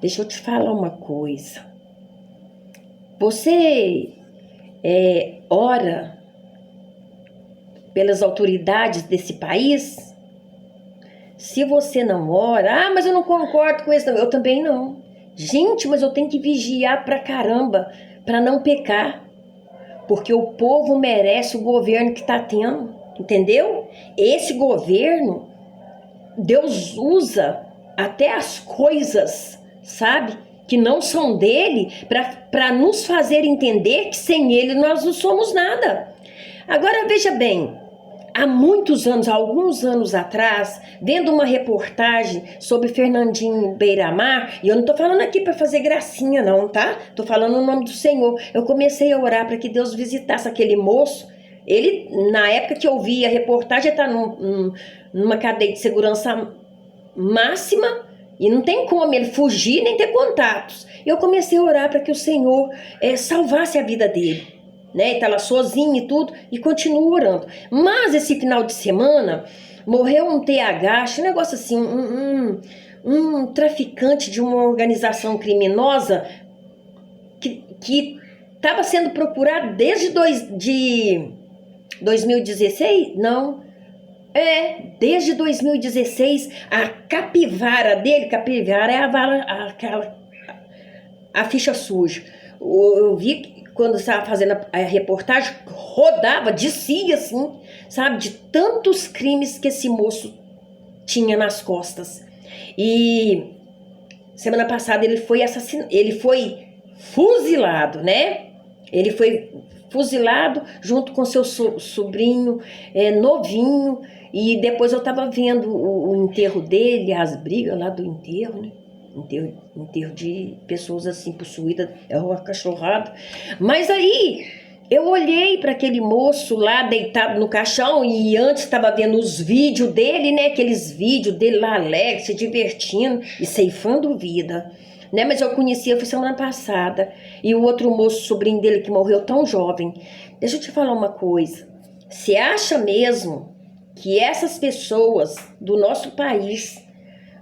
Deixa eu te falar uma coisa. Você ora pelas autoridades desse país? Se você não ora, mas eu não concordo com isso, eu também não. Gente, mas eu tenho que vigiar pra caramba, pra não pecar, porque o povo merece o governo que tá tendo, entendeu? Esse governo, Deus usa até as coisas, sabe, que não são dele, para nos fazer entender que sem ele nós não somos nada. Agora veja bem, há muitos anos, alguns anos atrás, vendo uma reportagem sobre Fernandinho Beiramar, e eu não tô falando aqui para fazer gracinha não, tá? Tô falando no nome do Senhor. Eu comecei a orar para que Deus visitasse aquele moço. Ele, na época que eu vi a reportagem, está numa cadeia de segurança máxima e não tem como ele fugir nem ter contatos. Eu comecei a orar para que o Senhor salvasse a vida dele, né? Ele tá lá sozinho e tudo, e continuo orando. Mas esse final de semana morreu um TH, um negócio assim, um traficante de uma organização criminosa que estava sendo procurado desde 2016? Não. Desde 2016, a capivara dele, capivara é a ficha suja. Eu vi que quando estava fazendo a reportagem, rodava, descia assim, sabe, de tantos crimes que esse moço tinha nas costas. E semana passada ele foi fuzilado, né? Ele foi fuzilado junto com seu sobrinho novinho. E depois eu tava vendo o enterro dele, as brigas lá do enterro, né? Enterro de pessoas assim possuídas, uma cachorrada. Mas aí eu olhei para aquele moço lá deitado no caixão e antes estava vendo os vídeos dele, né? Aqueles vídeos dele lá alegre, se divertindo e ceifando vida, né? Mas eu conhecia, foi semana passada. E o outro moço, sobrinho dele que morreu tão jovem. Deixa eu te falar uma coisa. Você acha mesmo que essas pessoas do nosso país,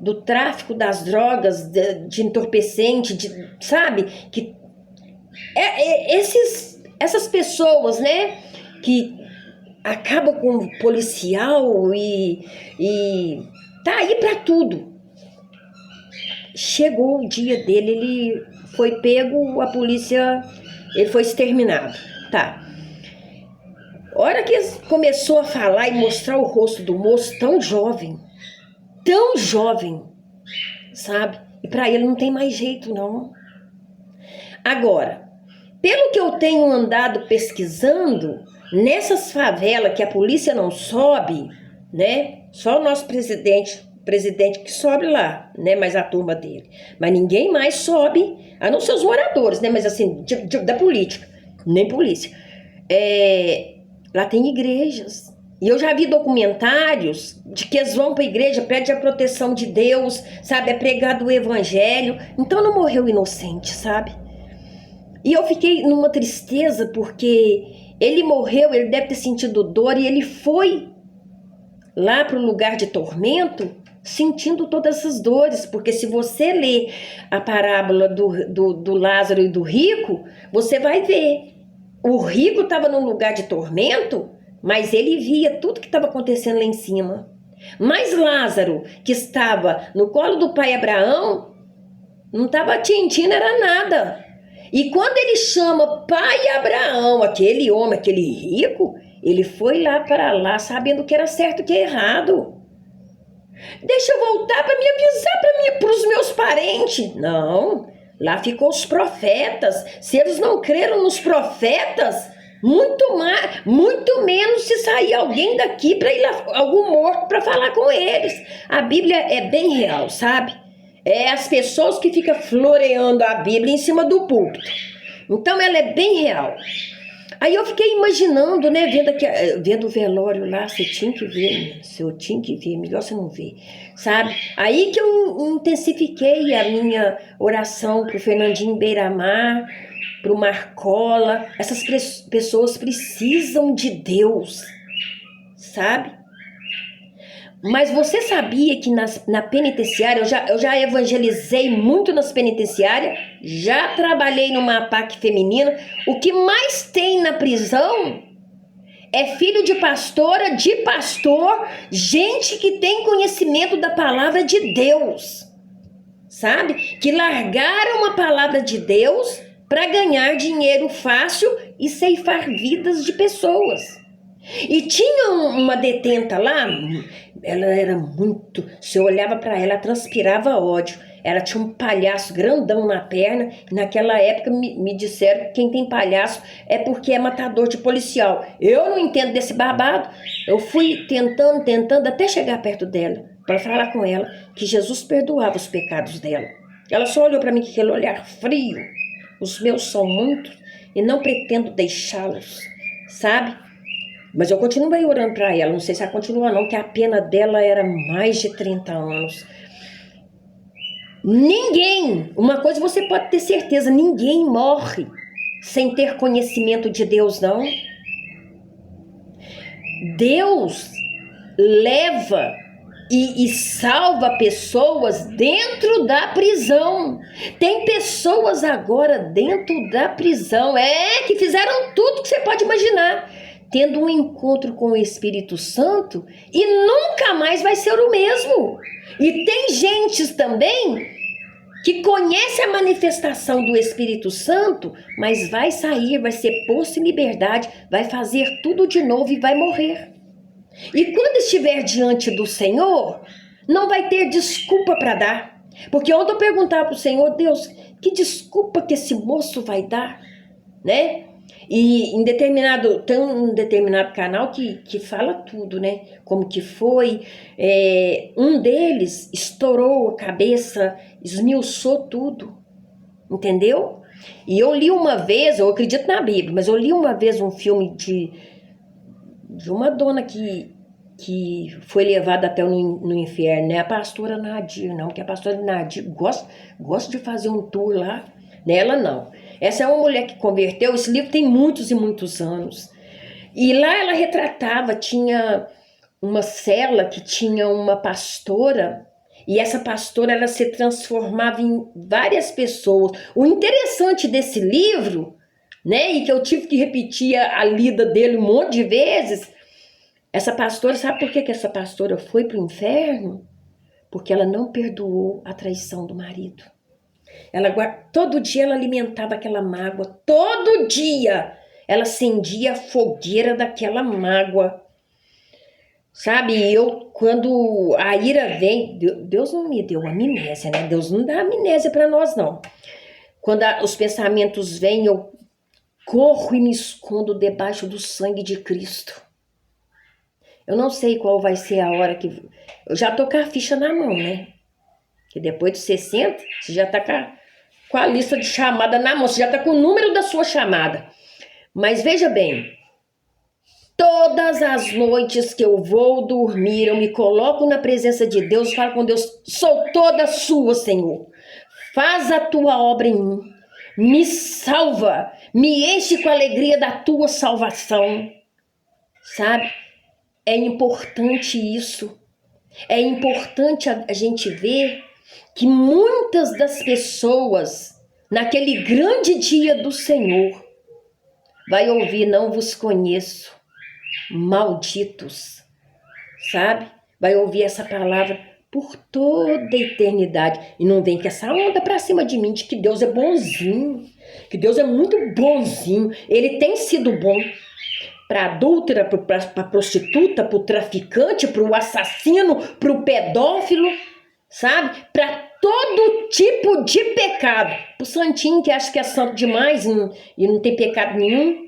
do tráfico das drogas, de entorpecente, sabe? Que essas pessoas, né? Que acabam com o policial e tá aí pra tudo. Chegou o dia dele, ele foi pego, a polícia, ele foi exterminado. Tá. A hora que começou a falar e mostrar o rosto do moço tão jovem, sabe? E pra ele não tem mais jeito, não. Agora, pelo que eu tenho andado pesquisando, nessas favelas que a polícia não sobe, né? Só o nosso presidente que sobe lá, né? Mas a turma dele. Mas ninguém mais sobe, a não ser os moradores, né? Mas assim, da política, nem polícia. Lá tem igrejas. E eu já vi documentários de que eles vão para a igreja, pedem a proteção de Deus, sabe? É pregado o evangelho. Então não morreu inocente, sabe? E eu fiquei numa tristeza porque ele morreu, ele deve ter sentido dor e ele foi lá para o lugar de tormento sentindo todas essas dores. Porque se você ler a parábola do Lázaro e do rico, você vai ver. O rico estava num lugar de tormento, mas ele via tudo que estava acontecendo lá em cima. Mas Lázaro, que estava no colo do pai Abraão, não estava tintindo, era nada. E quando ele chama pai Abraão, aquele homem, aquele rico, ele foi lá para lá sabendo o que era certo e o que é errado. Deixa eu voltar para me avisar para os meus parentes. Não, lá ficou os profetas. Se eles não creram nos profetas, muito menos se sair alguém daqui para ir lá, algum morto para falar com eles. A Bíblia é bem real, sabe? É as pessoas que ficam floreando a Bíblia em cima do púlpito. Então ela é bem real. Aí eu fiquei imaginando, né, vendo o velório lá, você tinha que ver, melhor você não ver, sabe? Aí que eu intensifiquei a minha oração pro Fernandinho Beiramar, pro Marcola. Essas pessoas precisam de Deus, sabe? Mas você sabia que na penitenciária, eu já evangelizei muito nas penitenciárias, já trabalhei numa APAC feminina. O que mais tem na prisão é filho de pastora, de pastor, gente que tem conhecimento da palavra de Deus, sabe? Que largaram a palavra de Deus para ganhar dinheiro fácil e ceifar vidas de pessoas. E tinha uma detenta lá, ela era muito... Se eu olhava para ela, transpirava ódio. Ela tinha um palhaço grandão na perna. E naquela época me disseram que quem tem palhaço é porque é matador de policial. Eu não entendo desse babado. Eu fui tentando até chegar perto dela, para falar com ela que Jesus perdoava os pecados dela. Ela só olhou para mim com aquele olhar frio. Os meus são muitos e não pretendo deixá-los, sabe? Mas eu continuei orando para ela, não sei se ela continua não, que a pena dela era mais de 30 anos. Ninguém, uma coisa você pode ter certeza, ninguém morre sem ter conhecimento de Deus, não. Deus leva e salva pessoas dentro da prisão. Tem pessoas agora dentro da prisão, que fizeram tudo que você pode imaginar, tendo um encontro com o Espírito Santo e nunca mais vai ser o mesmo. E tem gente também que conhece a manifestação do Espírito Santo, mas vai sair, vai ser posto em liberdade, vai fazer tudo de novo e vai morrer. E quando estiver diante do Senhor, não vai ter desculpa para dar. Porque ontem eu perguntava para o Senhor, Deus, que desculpa que esse moço vai dar, né? E tem um determinado canal que fala tudo, né? Como que foi. Um deles estourou a cabeça, esmiuçou tudo, entendeu? E eu li uma vez, eu acredito na Bíblia, mas eu li uma vez um filme de uma dona que foi levada até no inferno, né? A pastora Nadir, não, porque a pastora Nadir gosta de fazer um tour lá. Nela não. Essa é uma mulher que converteu. Esse livro tem muitos e muitos anos. E lá ela retratava, tinha uma cela que tinha uma pastora, e essa pastora ela se transformava em várias pessoas. O interessante desse livro, né, e que eu tive que repetir a lida dele um monte de vezes, essa pastora, sabe por que essa pastora foi para o inferno? Porque ela não perdoou a traição do marido. Todo dia ela alimentava aquela mágoa, todo dia ela acendia a fogueira daquela mágoa, sabe? E quando a ira vem, Deus não me deu amnésia, né? Deus não dá amnésia para nós, não. Quando os pensamentos vêm, eu corro e me escondo debaixo do sangue de Cristo. Eu não sei qual vai ser a hora que... Eu já tô com a ficha na mão, né? Que depois de 60, você já tá com a lista de chamada na mão, você já tá com o número da sua chamada. Mas veja bem, todas as noites que eu vou dormir, eu me coloco na presença de Deus, falo com Deus, sou toda sua, Senhor. Faz a tua obra em mim, me salva, me enche com a alegria da tua salvação. Sabe? É importante isso. É importante a gente ver que muitas das pessoas, naquele grande dia do Senhor, vai ouvir, não vos conheço, malditos, sabe? Vai ouvir essa palavra por toda a eternidade. E não vem com essa onda pra cima de mim, de que Deus é bonzinho, que Deus é muito bonzinho. Ele tem sido bom para a adúltera, para a prostituta, para o traficante, para o assassino, para o pedófilo, sabe? Para todo tipo de pecado. Para o santinho que acha que é santo demais e não tem pecado nenhum.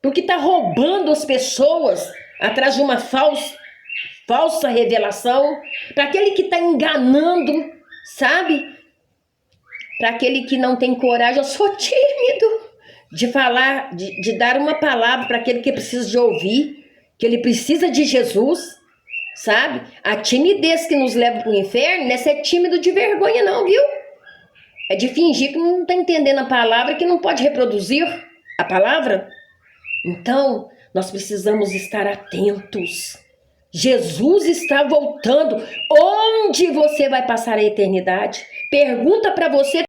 Porque está roubando as pessoas atrás de uma falsa revelação. Para aquele que está enganando, sabe? Para aquele que não tem coragem, eu sou tímido de falar, de dar uma palavra para aquele que precisa de ouvir, que ele precisa de Jesus, sabe? A timidez que nos leva para o inferno não é ser tímido de vergonha não, viu? É de fingir que não está entendendo a palavra, que não pode reproduzir a palavra. Então, nós precisamos estar atentos, Jesus está voltando. Onde você vai passar a eternidade? Pergunta para você